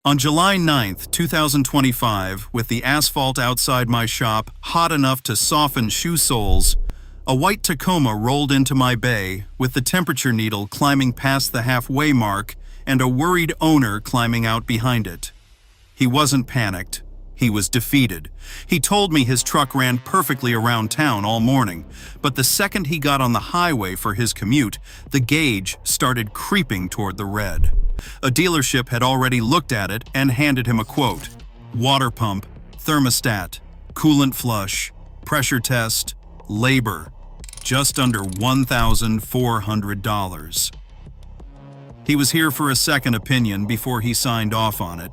On July 9th, 2025, with the asphalt outside my shop hot enough to soften shoe soles, a white Tacoma rolled into my bay with the temperature needle climbing past the halfway mark and a worried owner climbing out behind it. He wasn't panicked. He was defeated. He told me his truck ran perfectly around town all morning, but the second he got on the highway for his commute, the gauge started creeping toward the red. A dealership had already looked at it and handed him a quote: water pump, thermostat, coolant flush, pressure test, labor, just under $1,400. He was here for a second opinion before he signed off on it.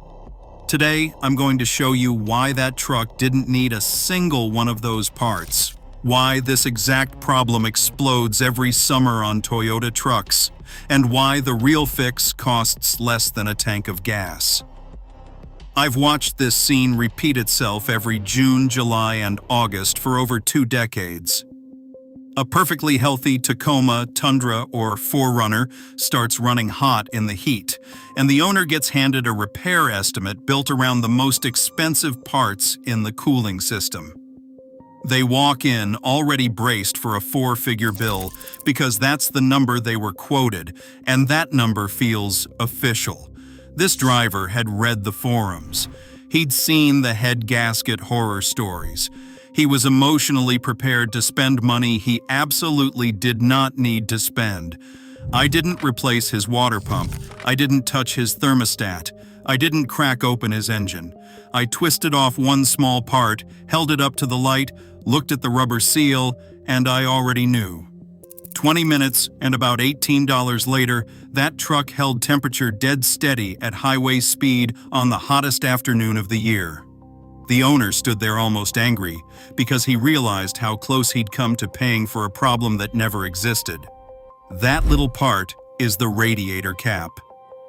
Today, I'm going to show you why that truck didn't need a single one of those parts, why this exact problem explodes every summer on Toyota trucks, and why the real fix costs less than a tank of gas. I've watched this scene repeat itself every June, July, and August for over 2 decades. A perfectly healthy Tacoma, Tundra, or 4Runner starts running hot in the heat, and the owner gets handed a repair estimate built around the most expensive parts in the cooling system. They walk in already braced for a 4-figure bill because that's the number they were quoted, and that number feels official. This driver had read the forums. He'd seen the head gasket horror stories. He was emotionally prepared to spend money he absolutely did not need to spend. I didn't replace his water pump. I didn't touch his thermostat. I didn't crack open his engine. I twisted off one small part, held it up to the light, looked at the rubber seal, and I already knew. 20 minutes and about $18 later, that truck held temperature dead steady at highway speed on the hottest afternoon of the year. The owner stood there almost angry because he realized how close he'd come to paying for a problem that never existed. That little part is the radiator cap.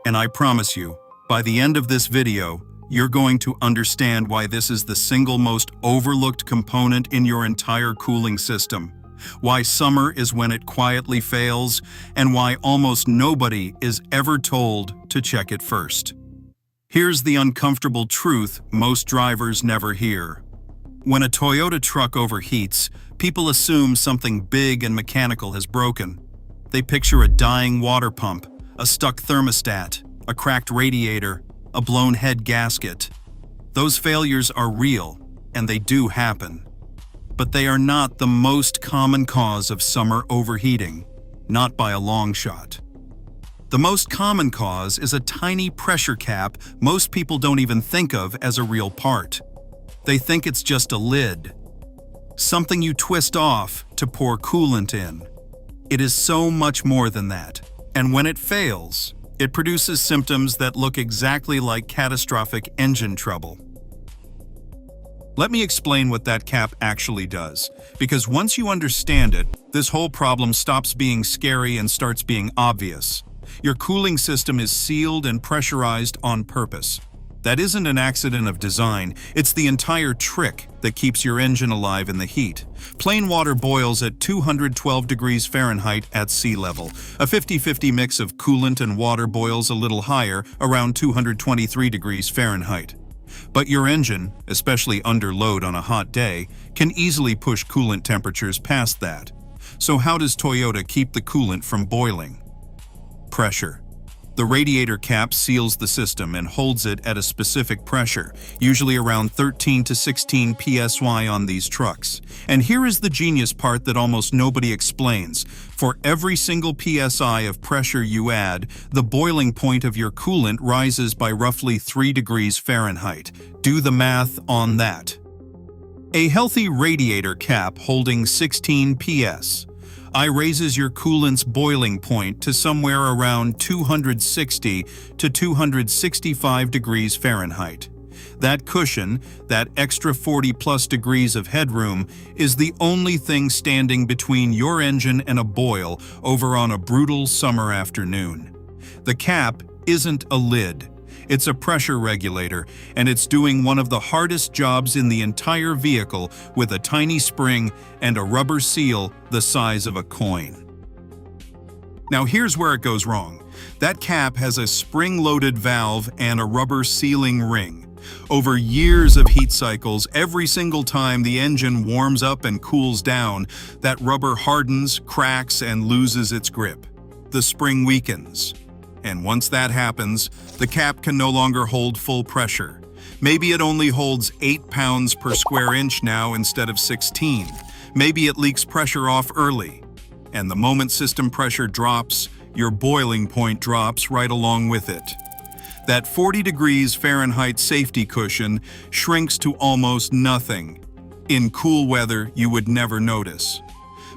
And I promise you, by the end of this video, you're going to understand why this is the single most overlooked component in your entire cooling system, why summer is when it quietly fails, and why almost nobody is ever told to check it first. Here's the uncomfortable truth most drivers never hear. When a Toyota truck overheats, people assume something big and mechanical has broken. They picture a dying water pump, a stuck thermostat, a cracked radiator, a blown head gasket. Those failures are real, and they do happen. But they are not the most common cause of summer overheating, not by a long shot. The most common cause is a tiny pressure cap most people don't even think of as a real part. They think it's just a lid, something you twist off to pour coolant in. It is so much more than that, and when it fails, it produces symptoms that look exactly like catastrophic engine trouble. Let me explain what that cap actually does, because once you understand it, this whole problem stops being scary and starts being obvious. Your cooling system is sealed and pressurized on purpose. That isn't an accident of design, it's the entire trick that keeps your engine alive in the heat. Plain water boils at 212 degrees Fahrenheit at sea level. A 50-50 mix of coolant and water boils a little higher, around 223 degrees Fahrenheit. But your engine, especially under load on a hot day, can easily push coolant temperatures past that. So how does Toyota keep the coolant from boiling? Pressure. The radiator cap seals the system and holds it at a specific pressure, usually around 13 to 16 psi on these trucks. And here is the genius part that almost nobody explains. For every single psi of pressure you add, the boiling point of your coolant rises by roughly 3 degrees Fahrenheit. Do the math on that. A healthy radiator cap holding 16 ps. raises your coolant's boiling point to somewhere around 260 to 265 degrees Fahrenheit. That cushion, that extra 40+ degrees of headroom, is the only thing standing between your engine and a boil over on a brutal summer afternoon. The cap isn't a lid. It's a pressure regulator, and it's doing one of the hardest jobs in the entire vehicle with a tiny spring and a rubber seal the size of a coin. Now here's where it goes wrong. That cap has a spring-loaded valve and a rubber sealing ring. Over years of heat cycles, every single time the engine warms up and cools down, that rubber hardens, cracks, and loses its grip. The spring weakens. And once that happens, the cap can no longer hold full pressure. Maybe it only holds 8 pounds per square inch now instead of 16. Maybe it leaks pressure off early. And the moment system pressure drops, your boiling point drops right along with it. That 40 degrees Fahrenheit safety cushion shrinks to almost nothing. In cool weather, you would never notice.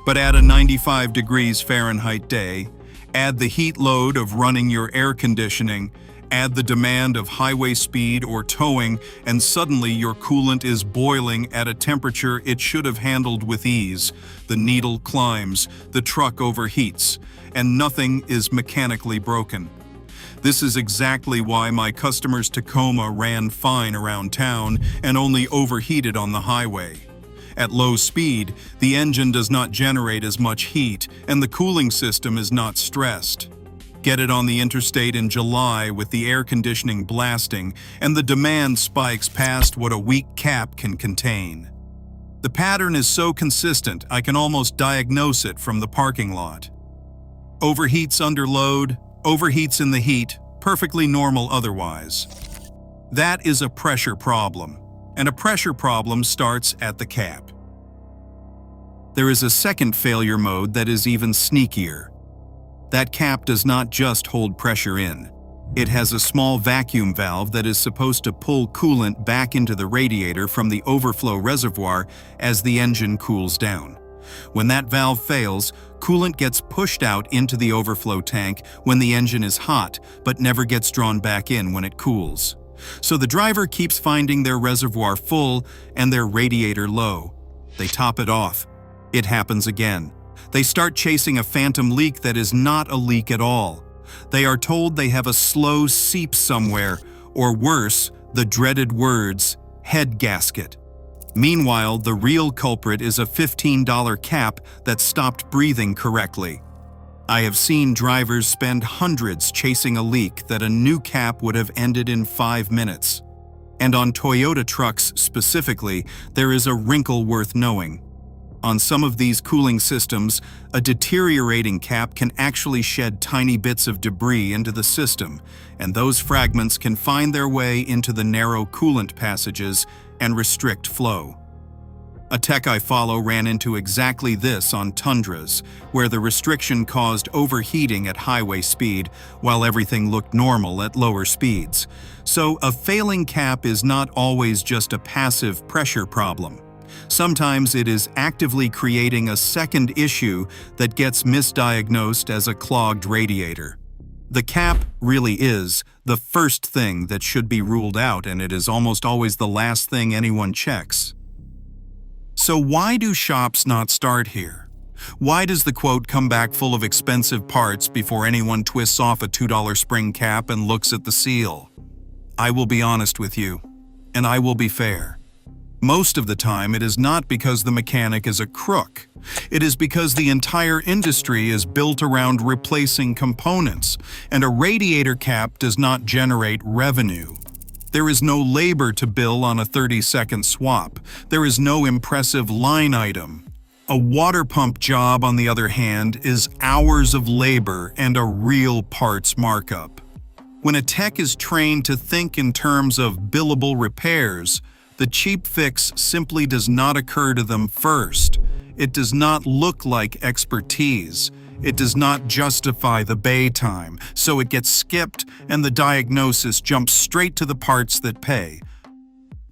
But add a 95 degrees Fahrenheit day, add the heat load of running your air conditioning, add the demand of highway speed or towing, and suddenly your coolant is boiling at a temperature it should have handled with ease. The needle climbs, the truck overheats, and nothing is mechanically broken. This is exactly why my customer's Tacoma ran fine around town and only overheated on the highway. At low speed, the engine does not generate as much heat and the cooling system is not stressed. Get it on the interstate in July with the air conditioning blasting and the demand spikes past what a weak cap can contain. The pattern is so consistent I can almost diagnose it from the parking lot. Overheats under load, overheats in the heat, perfectly normal otherwise. That is a pressure problem, and a pressure problem starts at the cap. There is a second failure mode that is even sneakier. That cap does not just hold pressure in. It has a small vacuum valve that is supposed to pull coolant back into the radiator from the overflow reservoir as the engine cools down. When that valve fails, coolant gets pushed out into the overflow tank when the engine is hot, but never gets drawn back in when it cools. So the driver keeps finding their reservoir full and their radiator low. They top it off. It happens again. They start chasing a phantom leak that is not a leak at all. They are told they have a slow seep somewhere, or worse, the dreaded words, head gasket. Meanwhile, the real culprit is a $15 cap that stopped breathing correctly. I have seen drivers spend hundreds chasing a leak that a new cap would have ended in 5 minutes. And on Toyota trucks specifically, there is a wrinkle worth knowing. On some of these cooling systems, a deteriorating cap can actually shed tiny bits of debris into the system, and those fragments can find their way into the narrow coolant passages and restrict flow. A tech I follow ran into exactly this on Tundras, where the restriction caused overheating at highway speed while everything looked normal at lower speeds. So a failing cap is not always just a passive pressure problem. Sometimes it is actively creating a second issue that gets misdiagnosed as a clogged radiator. The cap really is the first thing that should be ruled out, and it is almost always the last thing anyone checks. So why do shops not start here? Why does the quote come back full of expensive parts before anyone twists off a $2 spring cap and looks at the seal? I will be honest with you, and I will be fair. Most of the time, it is not because the mechanic is a crook. It is because the entire industry is built around replacing components, and a radiator cap does not generate revenue. There is no labor to bill on a 30-second swap. There is no impressive line item. A water pump job, on the other hand, is hours of labor and a real parts markup. When a tech is trained to think in terms of billable repairs, the cheap fix simply does not occur to them first. It does not look like expertise. It does not justify the bay time, so it gets skipped and the diagnosis jumps straight to the parts that pay.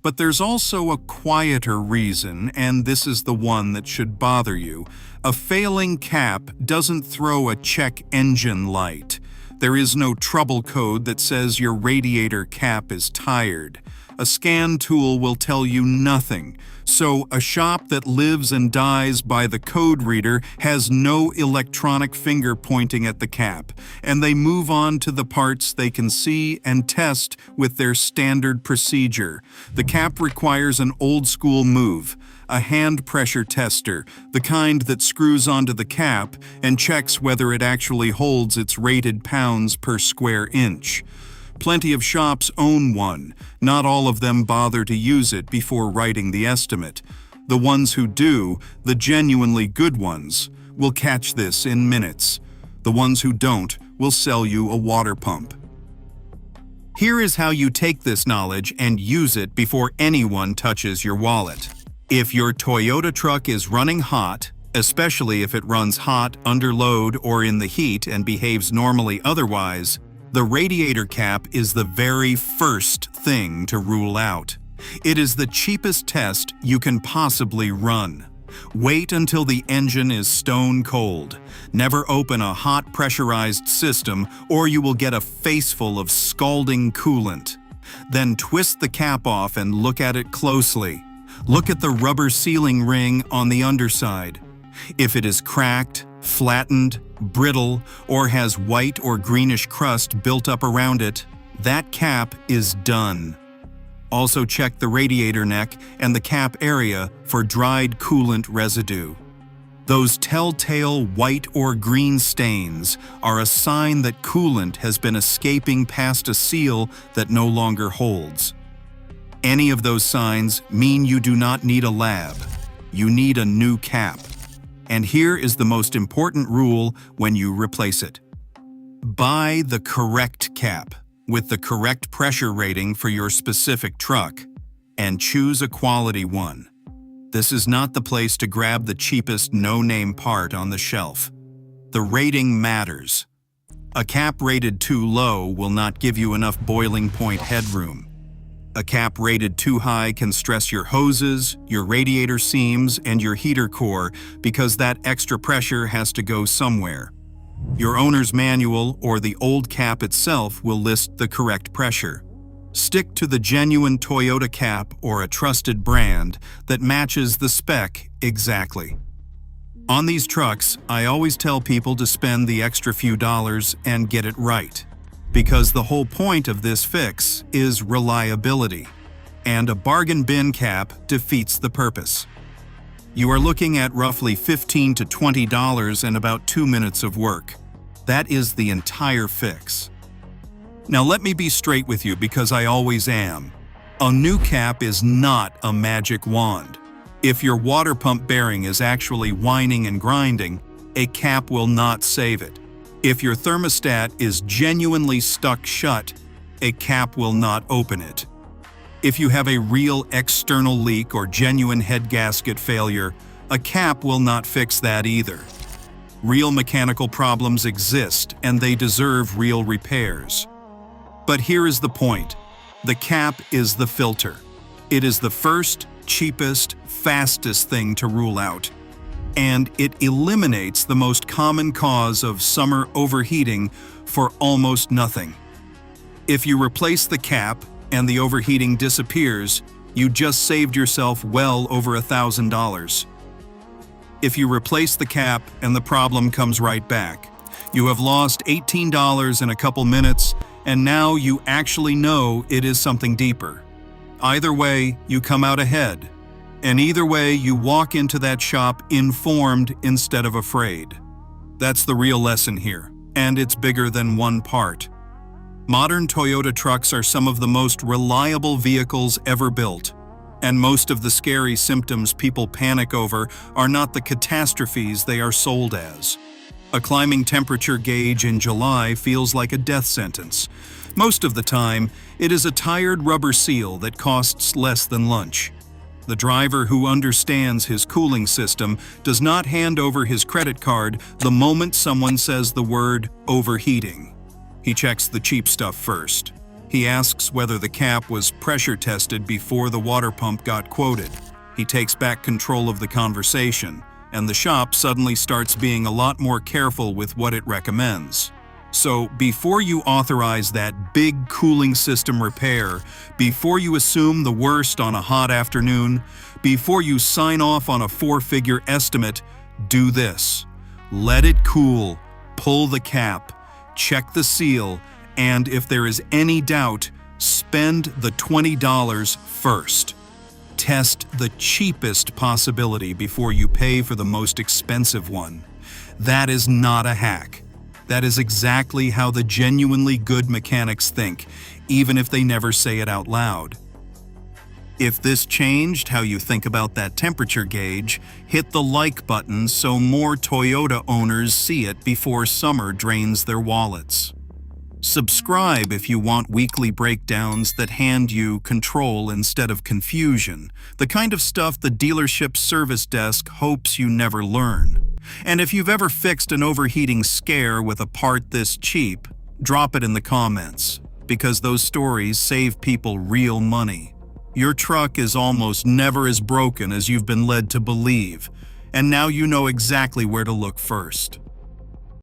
But there's also a quieter reason, and this is the one that should bother you. A failing cap doesn't throw a check engine light. There is no trouble code that says your radiator cap is tired. A scan tool will tell you nothing, so a shop that lives and dies by the code reader has no electronic finger pointing at the cap, and they move on to the parts they can see and test with their standard procedure. The cap requires an old-school move, a hand pressure tester, the kind that screws onto the cap and checks whether it actually holds its rated pounds per square inch. Plenty of shops own one. Not all of them bother to use it before writing the estimate. The ones who do, the genuinely good ones, will catch this in minutes. The ones who don't will sell you a water pump. Here is how you take this knowledge and use it before anyone touches your wallet. If your Toyota truck is running hot, especially if it runs hot, under load, or in the heat and behaves normally otherwise, the radiator cap is the very first thing to rule out. It is the cheapest test you can possibly run. Wait until the engine is stone cold. Never open a hot pressurized system or you will get a faceful of scalding coolant. Then twist the cap off and look at it closely. Look at the rubber sealing ring on the underside. If it is cracked, flattened, brittle, or has white or greenish crust built up around it, that cap is done. Also check the radiator neck and the cap area for dried coolant residue. Those telltale white or green stains are a sign that coolant has been escaping past a seal that no longer holds. Any of those signs mean you do not need a lab. You need a new cap. And here is the most important rule when you replace it. Buy the correct cap with the correct pressure rating for your specific truck, and choose a quality one. This is not the place to grab the cheapest no-name part on the shelf. The rating matters. A cap rated too low will not give you enough boiling point headroom. A cap rated too high can stress your hoses, your radiator seams, and your heater core because that extra pressure has to go somewhere. Your owner's manual or the old cap itself will list the correct pressure. Stick to the genuine Toyota cap or a trusted brand that matches the spec exactly. On these trucks, I always tell people to spend the extra few dollars and get it right, because the whole point of this fix is reliability, and a bargain bin cap defeats the purpose. You are looking at roughly $15 to $20 and about 2 minutes of work. That is the entire fix. Now let me be straight with you because I always am. A new cap is not a magic wand. If your water pump bearing is actually whining and grinding, a cap will not save it. If your thermostat is genuinely stuck shut, a cap will not open it. If you have a real external leak or genuine head gasket failure, a cap will not fix that either. Real mechanical problems exist and they deserve real repairs. But here is the point. The cap is the filter. It is the first, cheapest, fastest thing to rule out. And it eliminates the most common cause of summer overheating for almost nothing. If you replace the cap and the overheating disappears, you just saved yourself well over $1,000. If you replace the cap and the problem comes right back, you have lost $18 in a couple minutes, and now you actually know it is something deeper. Either way, you come out ahead. And either way, you walk into that shop informed instead of afraid. That's the real lesson here, and it's bigger than one part. Modern Toyota trucks are some of the most reliable vehicles ever built, and most of the scary symptoms people panic over are not the catastrophes they are sold as. A climbing temperature gauge in July feels like a death sentence. Most of the time, it is a tired rubber seal that costs less than lunch. The driver who understands his cooling system does not hand over his credit card the moment someone says the word overheating. He checks the cheap stuff first. He asks whether the cap was pressure tested before the water pump got quoted. He takes back control of the conversation, and the shop suddenly starts being a lot more careful with what it recommends. So before you authorize that big cooling system repair, before you assume the worst on a hot afternoon, before you sign off on a 4-figure estimate, do this. Let it cool, pull the cap, check the seal, and if there is any doubt, spend the $20 first. Test the cheapest possibility before you pay for the most expensive one. That is not a hack. That is exactly how the genuinely good mechanics think, even if they never say it out loud. If this changed how you think about that temperature gauge, hit the like button so more Toyota owners see it before summer drains their wallets. Subscribe if you want weekly breakdowns that hand you control instead of confusion, the kind of stuff the dealership service desk hopes you never learn. And if you've ever fixed an overheating scare with a part this cheap, drop it in the comments, because those stories save people real money. Your truck is almost never as broken as you've been led to believe, and now you know exactly where to look first.